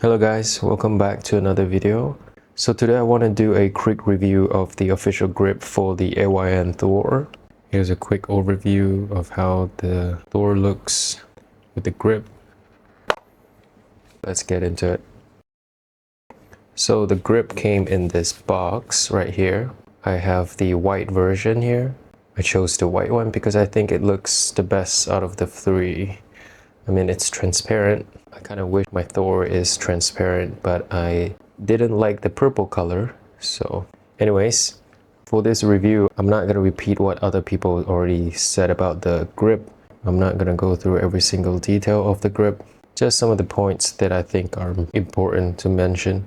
Hello guys, welcome back to another video. So today I want to do a quick review of the official grip for the AYN Thor. Here's a quick overview of how the Thor looks with the grip. Let's get into it. So the grip came in this box right here. I have the white version here. I chose the white one because I think it looks the best out of the three. I mean, it's transparent. I kind of wish my Thor is transparent, but I didn't like the purple color. So anyways, for this review, I'm not going to repeat what other people already said about the grip. I'm not going to go through every single detail of the grip, just some of the points that I think are important to mention.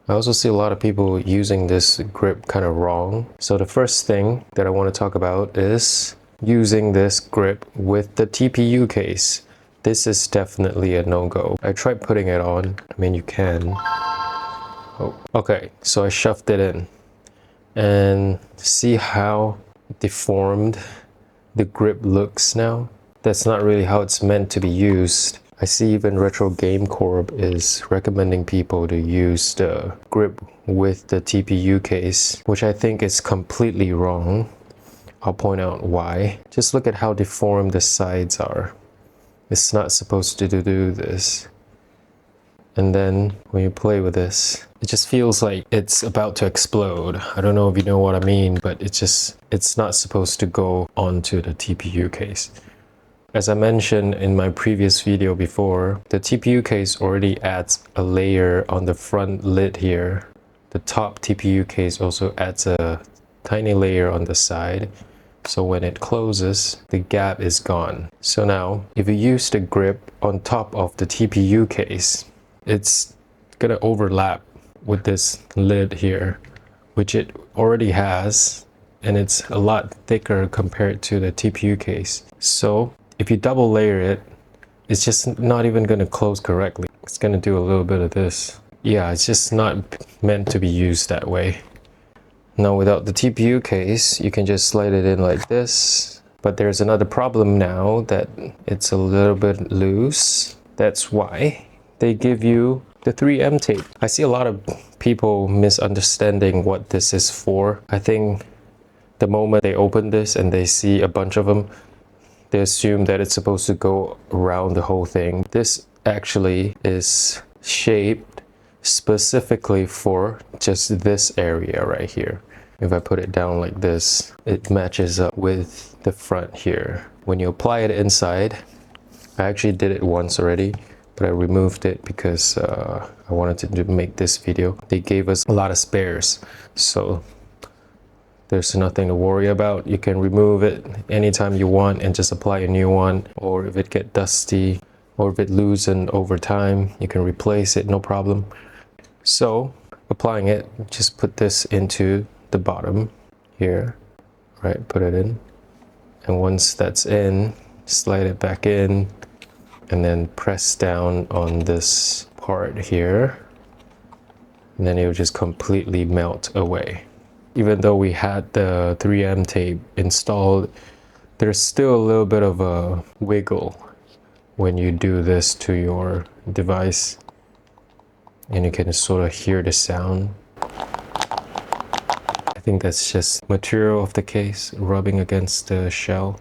I also see a lot of people using this grip kind of wrong. So the first thing that I want to talk about is using this grip with the TPU case. This is definitely a no-go. I tried putting it on. I mean, you can. Oh, okay, so I shoved it in. And see how deformed the grip looks now? That's not really how it's meant to be used. I see even Retro Game Corp is recommending people to use the grip with the TPU case, which I think is completely wrong. I'll point out why. Just look at how deformed the sides are. It's not supposed to do this. And then when you play with this, it just feels like it's about to explode. I don't know if you know what I mean, but it's not supposed to go onto the TPU case. As I mentioned in my previous video before, the TPU case already adds a layer on the front lid here. The top TPU case also adds a tiny layer on the side. So when it closes, the gap is gone. So now, if you use the grip on top of the TPU case, it's gonna overlap with this lid here, which it already has, and it's a lot thicker compared to the TPU case. So if you double layer it, it's just not even gonna close correctly. It's gonna do a little bit of this. Yeah, it's just not meant to be used that way. Now without the TPU case, you can just slide it in like this. But there's another problem now that it's a little bit loose. That's why they give you the 3M tape. I see a lot of people misunderstanding what this is for. I think the moment they open this and they see a bunch of them, they assume that it's supposed to go around the whole thing. This actually is shaped specifically for just this area right here. If I put it down like this, it matches up with the front here. When you apply it inside, I actually did it once already, but I removed it because I wanted to make this video. They gave us a lot of spares, so there's nothing to worry about. You can remove it anytime you want and just apply a new one, or if it gets dusty or if it loosens over time, you can replace it, no problem. So applying it, just put this into the bottom here, right? Put it in, and once that's in, slide it back in and then press down on this part here, and then it will just completely melt away. Even though we had the 3M tape installed, there's still a little bit of a wiggle when you do this to your device, and you can sort of hear the sound. I think that's just material of the case rubbing against the shell.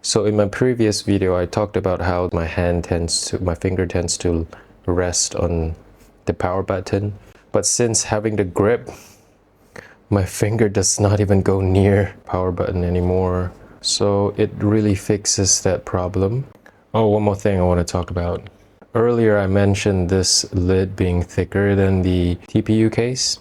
So in my previous video, I talked about how my finger tends to rest on the power button. But since having the grip, my finger does not even go near power button anymore. So it really fixes that problem. Oh, one more thing I want to talk about. Earlier I mentioned this lid being thicker than the TPU case.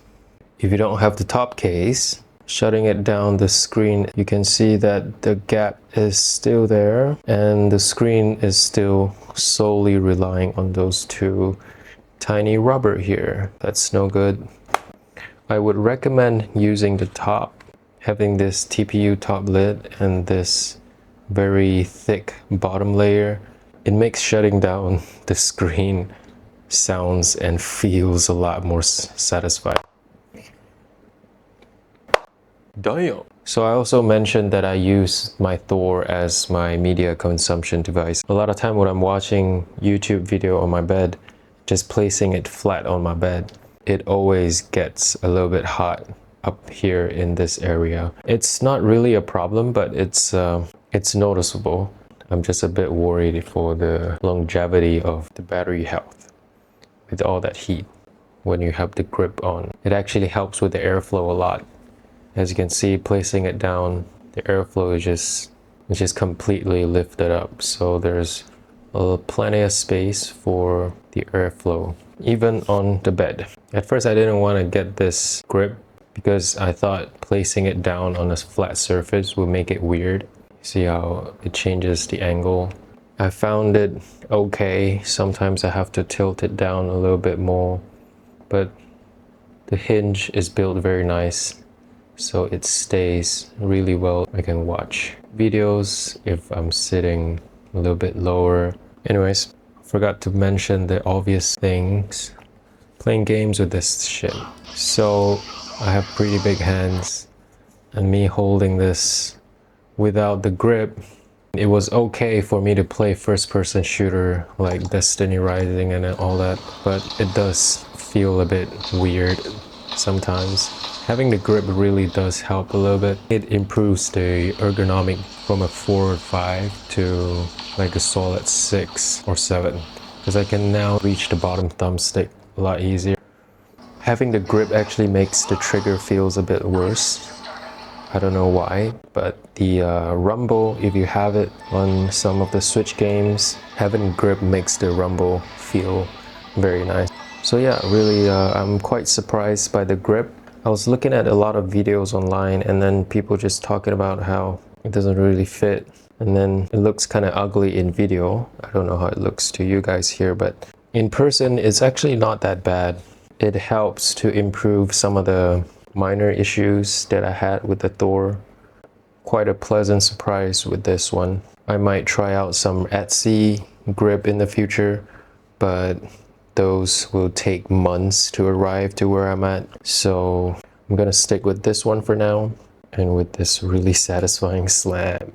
If you don't have the top case, shutting it down the screen, you can see that the gap is still there and the screen is still solely relying on those two tiny rubber here. That's no good. I would recommend using the top, having this TPU top lid and this very thick bottom layer. It makes shutting down the screen sounds and feels a lot more satisfying. Damn. So I also mentioned that I use my Thor as my media consumption device. A lot of time when I'm watching YouTube video on my bed, just placing it flat on my bed, it always gets a little bit hot up here in this area. It's not really a problem, but it's noticeable. I'm just a bit worried for the longevity of the battery health with all that heat when you have the grip on. It actually helps with the airflow a lot. As you can see, placing it down, the airflow is just completely lifted up. So there's plenty of space for the airflow, even on the bed. At first I didn't want to get this grip because I thought placing it down on a flat surface would make it weird. See how it changes the angle? I found it okay. Sometimes I have to tilt it down a little bit more, but the hinge is built very nice, so it stays really well. I can watch videos if I'm sitting a little bit lower. Anyways, forgot to mention the obvious things. Playing games with this shit. So I have pretty big hands, and me holding this without the grip, it was okay for me to play first-person shooter like Destiny Rising and all that, but it does feel a bit weird sometimes. Having the grip really does help a little bit. It improves the ergonomic from a 4 or 5 to like a solid 6 or 7, because I can now reach the bottom thumbstick a lot easier. Having the grip actually makes the trigger feels a bit worse. I don't know why, but the rumble, if you have it on some of the Switch games, having grip makes the rumble feel very nice. So yeah, really, I'm quite surprised by the grip. I was looking at a lot of videos online, and then people just talking about how it doesn't really fit, and then it looks kind of ugly in video. I don't know how it looks to you guys here, but in person, it's actually not that bad. It helps to improve some of the minor issues that I had with the Thor. Quite a pleasant surprise with this one. I might try out some Etsy grip in the future, but those will take months to arrive to where I'm at. So I'm gonna stick with this one for now, and with this really satisfying slam.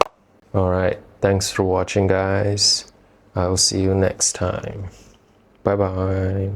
Alright, thanks for watching guys. I'll see you next time. Bye bye.